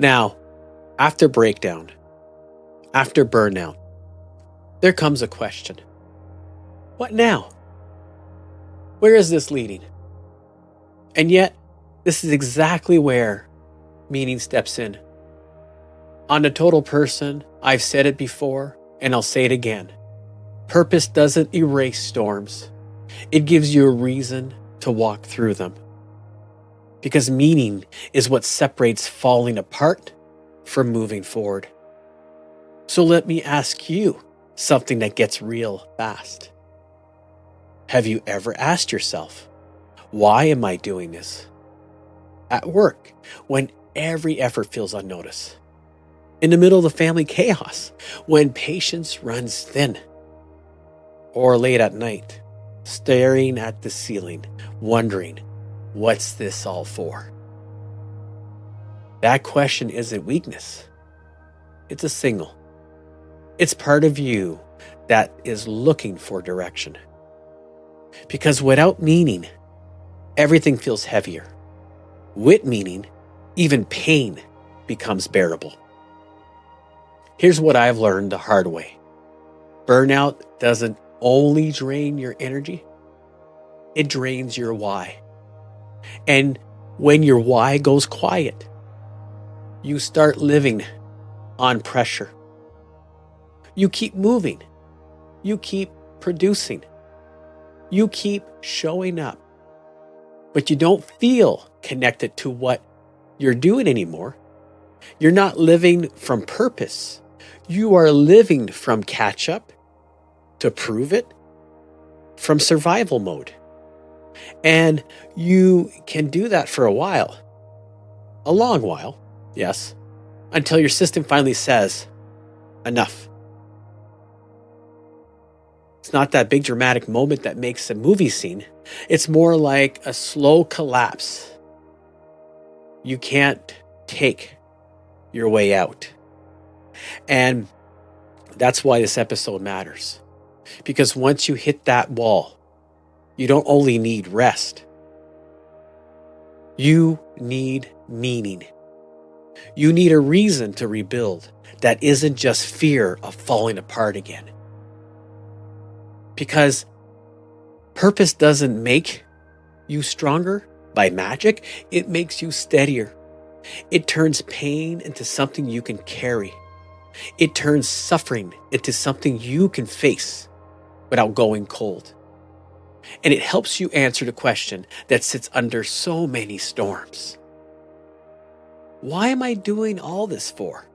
Now, after breakdown, after burnout, there comes a question. What now? Where is this leading? And yet, this is exactly where meaning steps in. On the total person, I've said it before, and I'll say it again. Purpose doesn't erase storms. It gives you a reason to walk through them. Because meaning is what separates falling apart from moving forward. So let me ask you something that gets real fast. Have you ever asked yourself, why am I doing this? At work, when every effort feels unnoticed. In the middle of the family chaos, when patience runs thin. Or late at night, staring at the ceiling, wondering, what's this all for? That question isn't weakness. It's a signal. It's part of you that is looking for direction. Because without meaning, everything feels heavier. With meaning, even pain becomes bearable. Here's what I've learned the hard way. Burnout doesn't only drain your energy, it drains your why. And when your why goes quiet, you start living on pressure. You keep moving. You keep producing. You keep showing up. But you don't feel connected to what you're doing anymore. You're not living from purpose. You are living from catch up, to prove it, from survival mode. And you can do that for a while. A long while, yes, until your system finally says, enough. It's not that big dramatic moment that makes a movie scene. It's more like a slow collapse. You can't take your way out. And that's why this episode matters. Because once you hit that wall, you don't only need rest. You need meaning. You need a reason to rebuild that isn't just fear of falling apart again. Because purpose doesn't make you stronger by magic, it makes you steadier. It turns pain into something you can carry. It turns suffering into something you can face without going cold. And it helps you answer the question that sits under so many storms. Why am I doing all this for?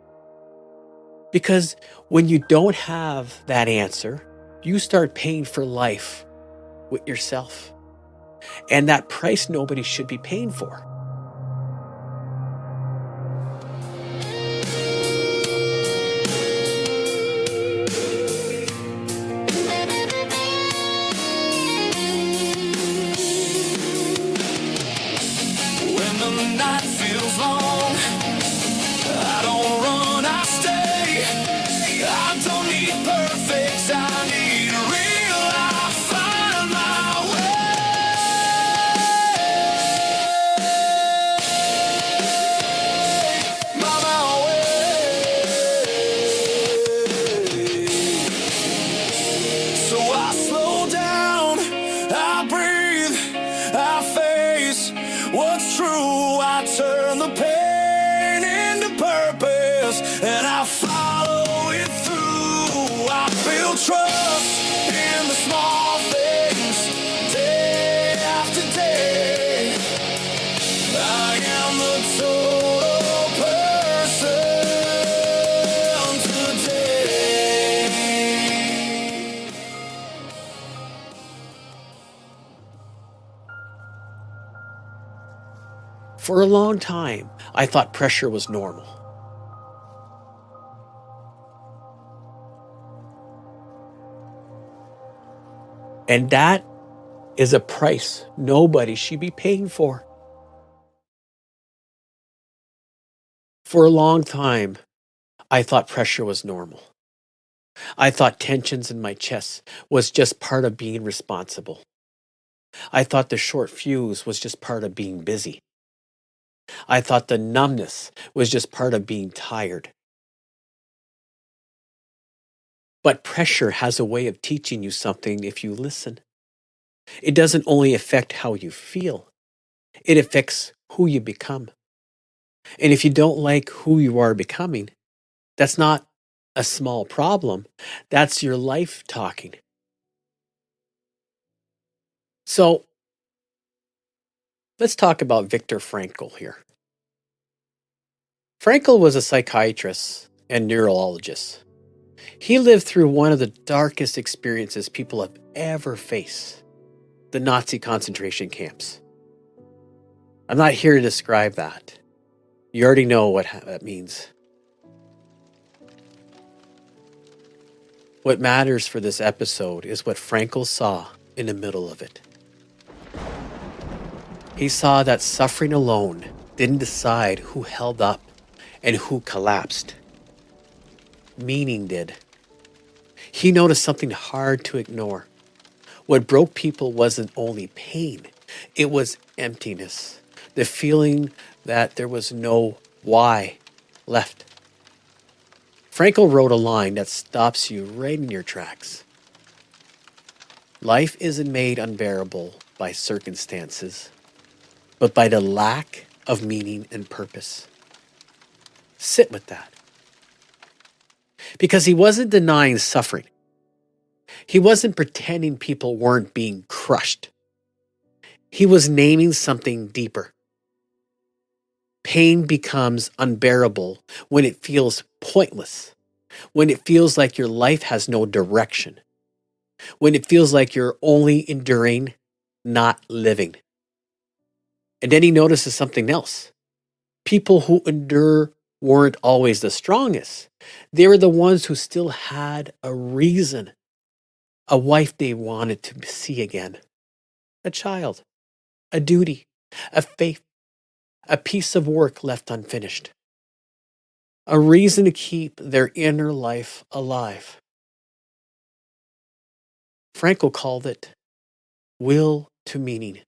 Because when you don't have that answer, you start paying for life with yourself. And that price nobody should be paying for. When the night feels long, I don't run, I stay. I don't need perfect, I need real. I find my way, my way. So I slow down, I breathe, I face what's true. I turn the pain into purpose, and I follow it through. I build trust in the small things, day after day. I am the total person today. For a long time, I thought pressure was normal. And that is a price nobody should be paying for. For a long time, I thought pressure was normal. I thought tensions in my chest was just part of being responsible. I thought the short fuse was just part of being busy. I thought the numbness was just part of being tired. But pressure has a way of teaching you something if you listen. It doesn't only affect how you feel, it affects who you become. And if you don't like who you are becoming, that's not a small problem. That's your life talking. So let's talk about Viktor Frankl here. Frankl was a psychiatrist and neurologist. He lived through one of the darkest experiences people have ever faced, the Nazi concentration camps. I'm not here to describe that. You already know what that means. What matters for this episode is what Frankl saw in the middle of it. He saw that suffering alone didn't decide who held up and who collapsed. Meaning did. He noticed something hard to ignore. What broke people wasn't only pain, it was emptiness. The feeling that there was no why left. Frankl wrote a line that stops you right in your tracks. Life isn't made unbearable by circumstances, but by the lack of meaning and purpose. Sit with that. Because he wasn't denying suffering. He wasn't pretending people weren't being crushed. He was naming something deeper. Pain becomes unbearable when it feels pointless, when it feels like your life has no direction, when it feels like you're only enduring, not living. And then he notices something else. People who endure weren't always the strongest. They were the ones who still had a reason, a wife they wanted to see again, a child, a duty, a faith, a piece of work left unfinished, a reason to keep their inner life alive. Frankl called it will to meaning.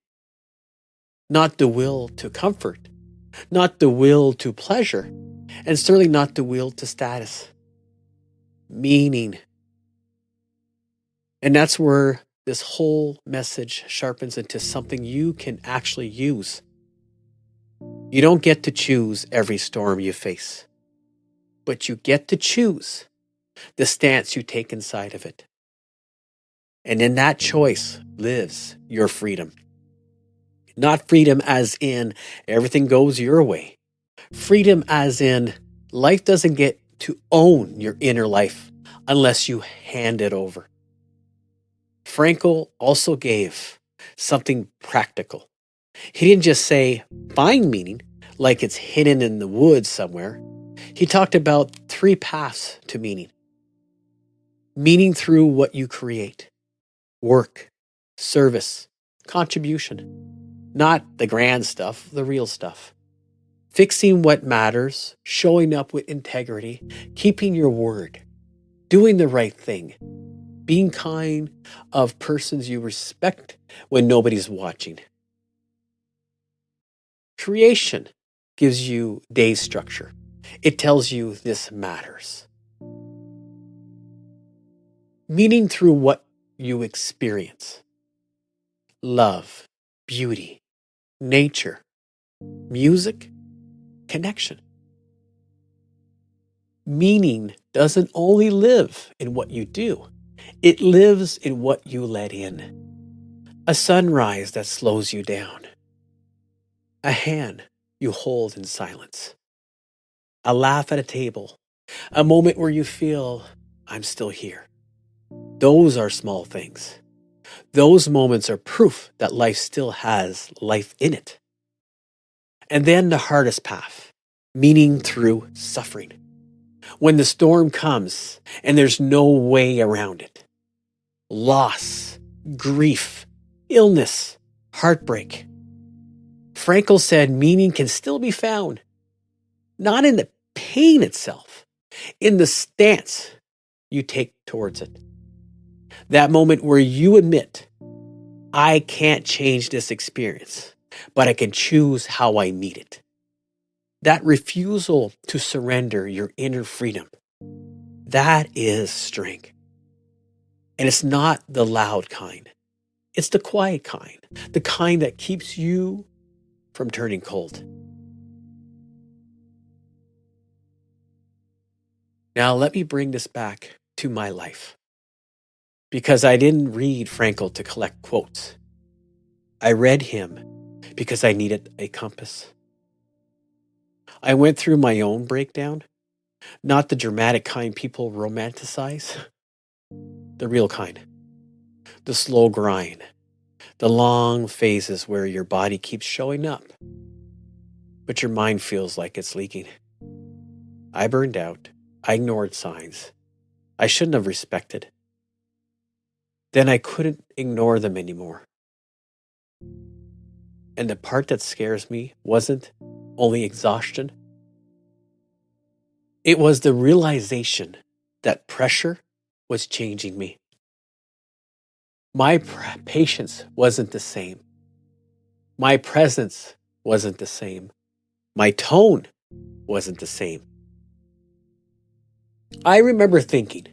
Not the will to comfort, not the will to pleasure, and certainly not the will to status. Meaning. And that's where this whole message sharpens into something you can actually use. You don't get to choose every storm you face, but you get to choose the stance you take inside of it. And in that choice lives your freedom. Not freedom as in everything goes your way. Freedom as in life doesn't get to own your inner life unless you hand it over. Frankl also gave something practical. He didn't just say find meaning like it's hidden in the woods somewhere. He talked about 3 paths to meaning. Meaning through what you create. Work, service, contribution. Not the grand stuff, the real stuff. Fixing what matters, showing up with integrity, keeping your word, doing the right thing, being kind of persons you respect when nobody's watching. Creation gives you day structure. It tells you this matters. Meaning through what you experience. Love, beauty, nature, music, connection. Meaning doesn't only live in what you do. It lives in what you let in. A sunrise that slows you down. A hand you hold in silence. A laugh at a table. A moment where you feel, I'm still here. Those are small things. Those moments are proof that life still has life in it. And then the hardest path, meaning through suffering. When the storm comes and there's no way around it. Loss, grief, illness, heartbreak. Frankl said meaning can still be found, not in the pain itself, in the stance you take towards it. That moment where you admit, I can't change this experience, but I can choose how I meet it. That refusal to surrender your inner freedom, that is strength. And it's not the loud kind. It's the quiet kind, the kind that keeps you from turning cold. Now, let me bring this back to my life because I didn't read Frankl to collect quotes. I read him because I needed a compass. I went through my own breakdown, not the dramatic kind people romanticize, the real kind, the slow grind, the long phases where your body keeps showing up, but your mind feels like it's leaking. I burned out. I ignored signs I shouldn't have respected. Then I couldn't ignore them anymore. And the part that scares me wasn't only exhaustion, it was the realization that pressure was changing me. My patience wasn't the same. My presence wasn't the same. My tone wasn't the same. I remember thinking,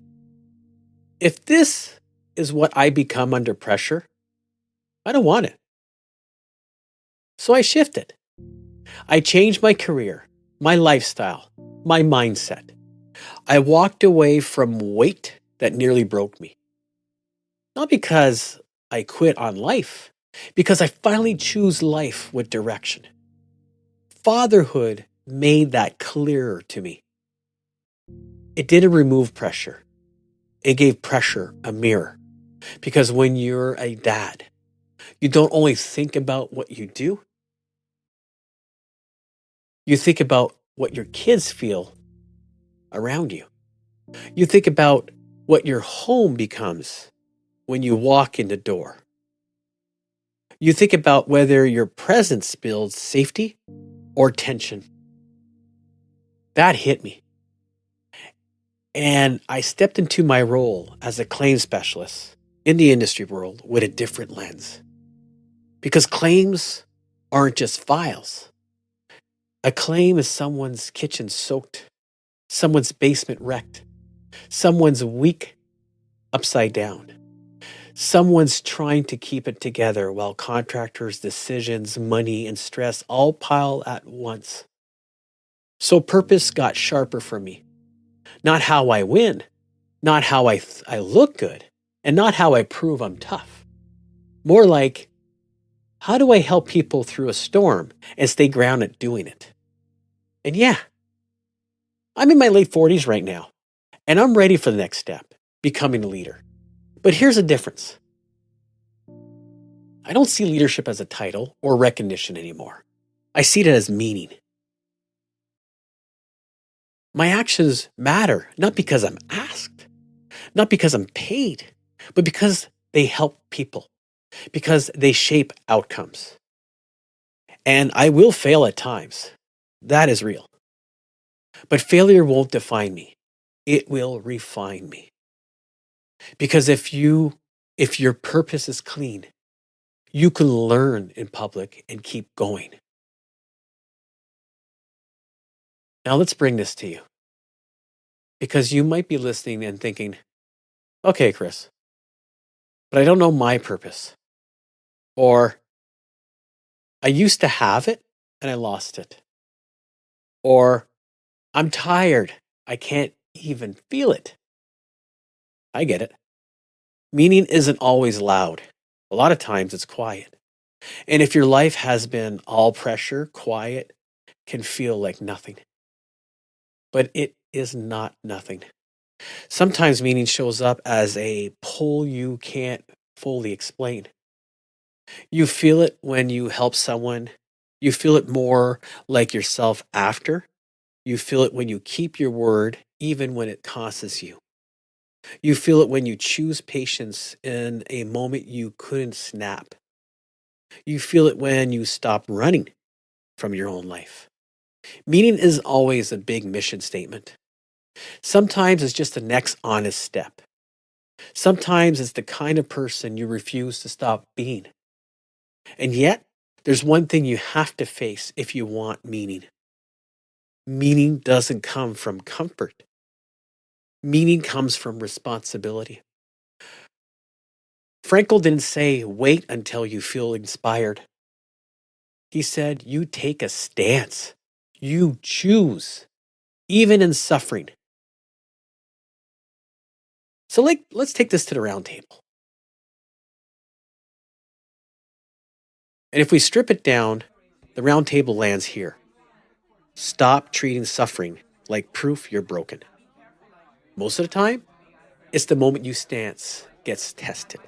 if this is what I become under pressure, I don't want it. So I shifted. I changed my career, my lifestyle, my mindset. I walked away from weight that nearly broke me. Not because I quit on life, because I finally choose life with direction. Fatherhood made that clearer to me. It didn't remove pressure. It gave pressure a mirror. Because when you're a dad, you don't only think about what you do, you think about what your kids feel around you. You think about what your home becomes when you walk in the door. You think about whether your presence builds safety or tension. That hit me. And I stepped into my role as a claims specialist in the industry world with a different lens. Because claims aren't just files. A claim is someone's kitchen soaked, someone's basement wrecked, someone's week upside down. Someone's trying to keep it together while contractors' decisions, money, and stress all pile at once. So purpose got sharper for me. Not how I win, not how I look good, and not how I prove I'm tough. More like, how do I help people through a storm and stay grounded doing it? And yeah, I'm in my late 40s right now, and I'm ready for the next step, becoming a leader. But here's the difference. I don't see leadership as a title or recognition anymore. I see it as meaning. My actions matter, not because I'm asked, not because I'm paid, but because they help people, because they shape outcomes. And I will fail at times. That is real. But failure won't define me. It will refine me. Because if your purpose is clean, you can learn in public and keep going. Now let's bring this to you. Because you might be listening and thinking, okay, Chris, but I don't know my purpose. Or I used to have it and I lost it. Or I'm tired. I can't even feel it. I get it. Meaning isn't always loud. A lot of times it's quiet. And if your life has been all pressure, quiet can feel like nothing. But it is not nothing. Sometimes meaning shows up as a pull you can't fully explain. You feel it when you help someone. You feel it more like yourself after. You feel it when you keep your word, even when it costs you. You feel it when you choose patience in a moment you couldn't snap. You feel it when you stop running from your own life. Meaning is always a big mission statement. Sometimes it's just the next honest step. Sometimes it's the kind of person you refuse to stop being. And yet, there's one thing you have to face if you want meaning. Meaning doesn't come from comfort. Meaning comes from responsibility. Frankl didn't say, wait until you feel inspired. He said, you take a stance. You choose, even in suffering. So let's take this to the round table. And if we strip it down, the round table lands here. Stop treating suffering like proof you're broken. Most of the time, it's the moment you stance gets tested.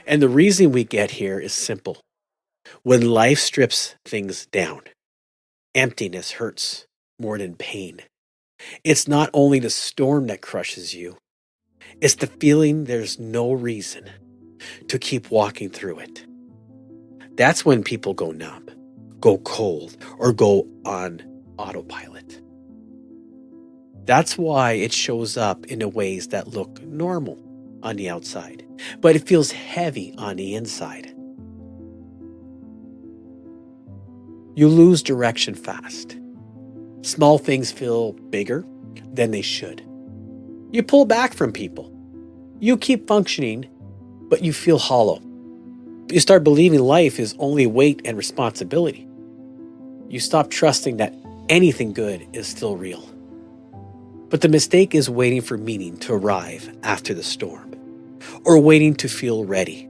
And the reason we get here is simple. When life strips things down, emptiness hurts more than pain. It's not only the storm that crushes you, it's the feeling there's no reason to keep walking through it. That's when people go numb, go cold, or go on autopilot. That's why it shows up in the ways that look normal on the outside, but it feels heavy on the inside. You lose direction fast. Small things feel bigger than they should. You pull back from people. You keep functioning, but you feel hollow. You start believing life is only weight and responsibility. You stop trusting that anything good is still real. But the mistake is waiting for meaning to arrive after the storm, or waiting to feel ready,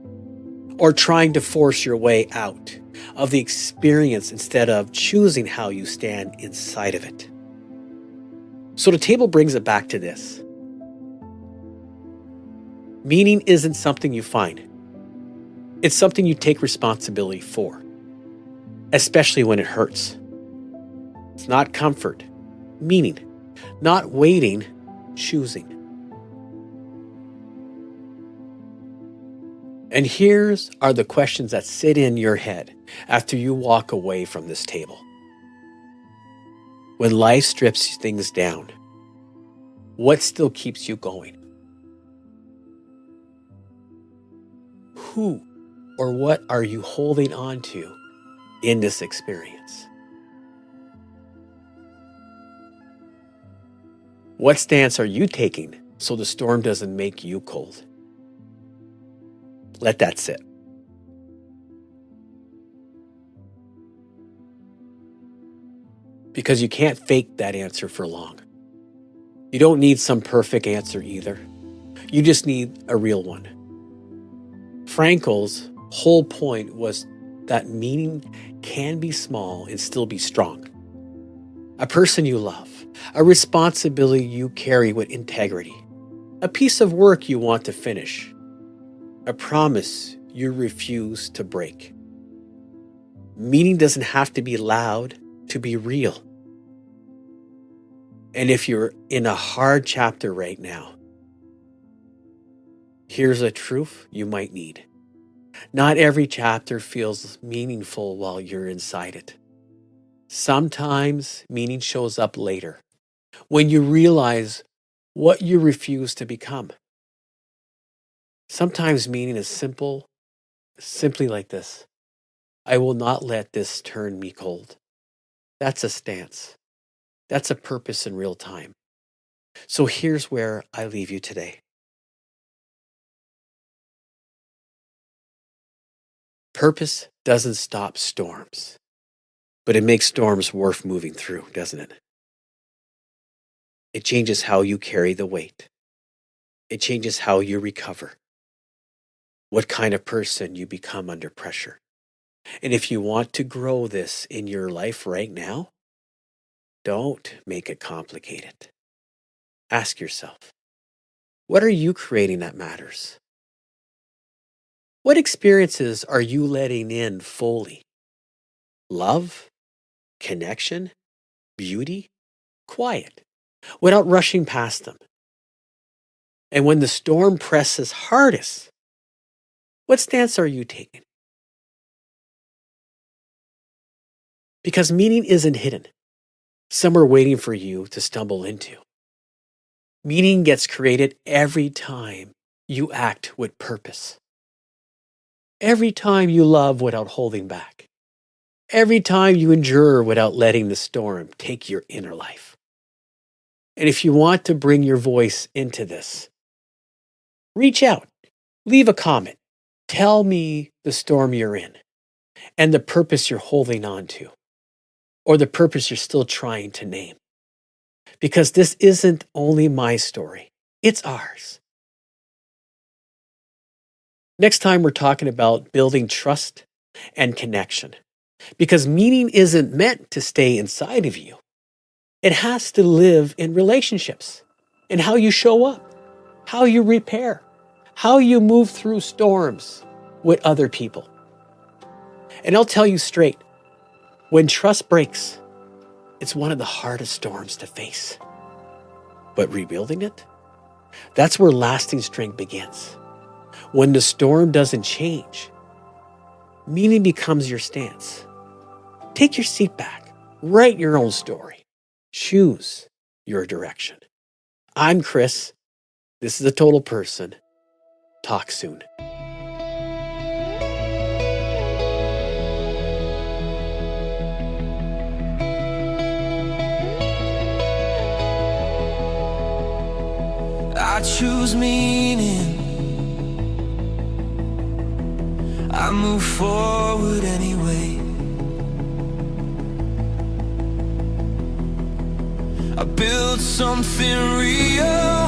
or trying to force your way out of the experience instead of choosing how you stand inside of it. So the table brings it back to this. Meaning isn't something you find. It's something you take responsibility for, especially when it hurts. It's not comfort, meaning, not waiting, choosing. And here's are the questions that sit in your head after you walk away from this table. When life strips things down, what still keeps you going? Who or what are you holding on to in this experience? What stance are you taking so the storm doesn't make you cold? Let that sit. Because you can't fake that answer for long. You don't need some perfect answer either. You just need a real one. Frankl's whole point was that meaning can be small and still be strong. A person you love, a responsibility you carry with integrity, a piece of work you want to finish, a promise you refuse to break. Meaning doesn't have to be loud to be real. And if you're in a hard chapter right now, here's a truth you might need. Not every chapter feels meaningful while you're inside it. Sometimes meaning shows up later, when you realize what you refuse to become. Sometimes meaning is simply like this. I will not let this turn me cold. That's a stance. That's a purpose in real time. So here's where I leave you today. Purpose doesn't stop storms, but it makes storms worth moving through, doesn't it? It changes how you carry the weight. It changes how you recover. What kind of person you become under pressure. And if you want to grow this in your life right now, don't make it complicated. Ask yourself, what are you creating that matters? What experiences are you letting in fully? Love, connection, beauty, quiet, without rushing past them. And when the storm presses hardest, what stance are you taking? Because meaning isn't hidden, somewhere waiting for you to stumble into. Meaning gets created every time you act with purpose. Every time you love without holding back. Every time you endure without letting the storm take your inner life. And if you want to bring your voice into this, reach out, leave a comment, tell me the storm you're in and the purpose you're holding on to, or the purpose you're still trying to name. Because this isn't only my story, it's ours. Next time, we're talking about building trust and connection. Because meaning isn't meant to stay inside of you. It has to live in relationships, in how you show up, how you repair, how you move through storms with other people. And I'll tell you straight, when trust breaks, it's one of the hardest storms to face. But rebuilding it, that's where lasting strength begins. When the storm doesn't change, meaning becomes your stance. Take your seat back, write your own story, choose your direction. I'm Chris. This is A Total Person. Talk soon. I choose meaning. I move forward anyway. I build something real.